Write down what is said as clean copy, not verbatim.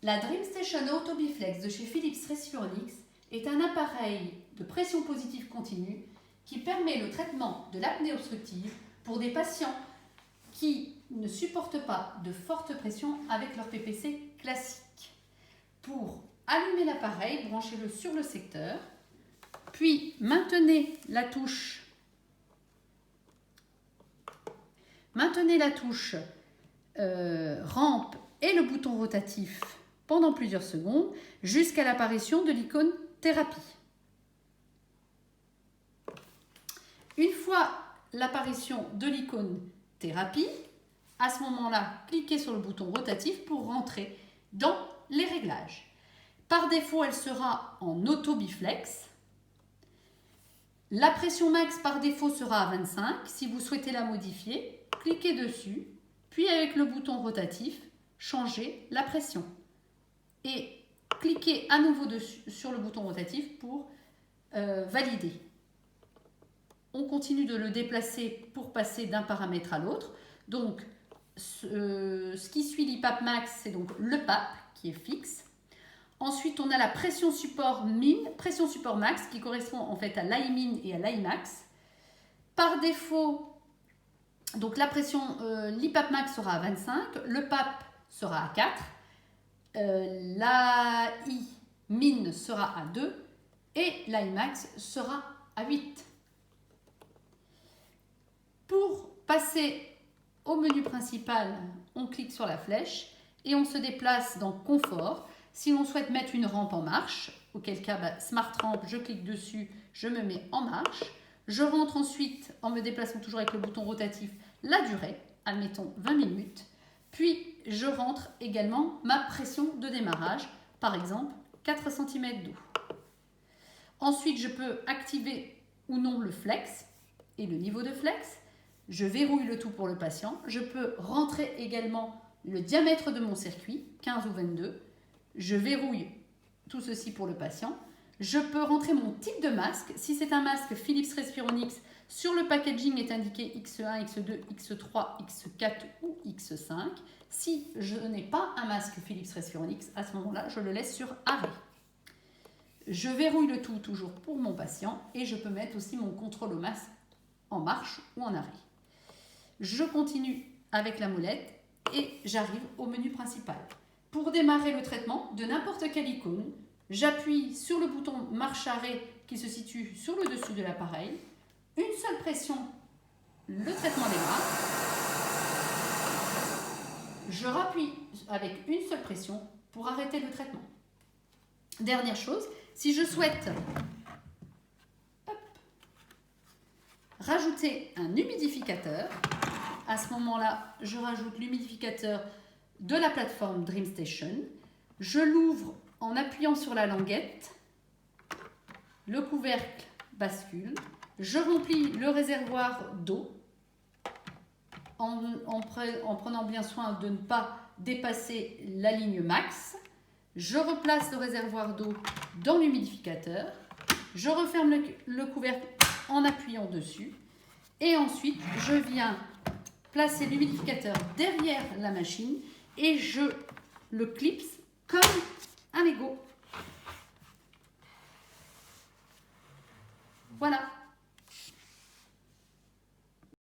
La DreamStation Auto-Biflex de chez Philips Respironics est un appareil de pression positive continue qui permet le traitement de l'apnée obstructive pour des patients qui ne supportent pas de forte pression avec leur PPC classique. Pour allumer l'appareil, branchez-le sur le secteur, puis maintenez la touche rampe et le bouton rotatif pendant plusieurs secondes jusqu'à l'apparition de l'icône thérapie. Une fois l'apparition de l'icône thérapie, à ce moment-là, cliquez sur le bouton rotatif pour rentrer dans les réglages. Par défaut, elle sera en auto-biflex. La pression max par défaut sera à 25. Si vous souhaitez la modifier, cliquez dessus, puis avec le bouton rotatif, changez la pression. Et cliquez à nouveau sur le bouton rotatif pour valider. On continue de le déplacer pour passer d'un paramètre à l'autre. Donc, ce qui suit l'IPAP max, c'est donc le PAP qui est fixe. Ensuite, on a la pression support min, pression support max qui correspond en fait à l'IMIN et à l'IMAX. Par défaut, donc la pression, l'IPAP max sera à 25, le PAP sera à 4, l'IMIN sera à 2 et l'IMAX sera à 8. Pour passer au menu principal, on clique sur la flèche et on se déplace dans Confort. Si l'on souhaite mettre une rampe en marche, auquel cas Smart Ramp, je clique dessus, je me mets en marche. Je rentre ensuite, en me déplaçant toujours avec le bouton rotatif, la durée, admettons 20 minutes. Puis je rentre également ma pression de démarrage, par exemple 4 cm d'eau. Ensuite, je peux activer ou non le flex et le niveau de flex. Je verrouille le tout pour le patient. Je peux rentrer également le diamètre de mon circuit, 15 ou 22. Je verrouille tout ceci pour le patient. Je peux rentrer mon type de masque. Si c'est un masque Philips Respironics, sur le packaging est indiqué X1, X2, X3, X4 ou X5. Si je n'ai pas un masque Philips Respironics, à ce moment-là, je le laisse sur arrêt. Je verrouille le tout toujours pour mon patient et je peux mettre aussi mon contrôle au masque en marche ou en arrêt. Je continue avec la molette et j'arrive au menu principal. Pour démarrer le traitement de n'importe quelle icône, j'appuie sur le bouton marche-arrêt qui se situe sur le dessus de l'appareil. Une seule pression, le traitement démarre. Je rappuie avec une seule pression pour arrêter le traitement. Dernière chose, si je souhaite rajouter un humidificateur, à ce moment-là, je rajoute l'humidificateur de la plateforme DreamStation. Je l'ouvre en appuyant sur la languette. Le couvercle bascule. Je remplis le réservoir d'eau en prenant bien soin de ne pas dépasser la ligne max. Je replace le réservoir d'eau dans l'humidificateur. Je referme le couvercle en appuyant dessus. Et ensuite, je viens placer l'humidificateur derrière la machine et je le clipse comme un Lego. Voilà.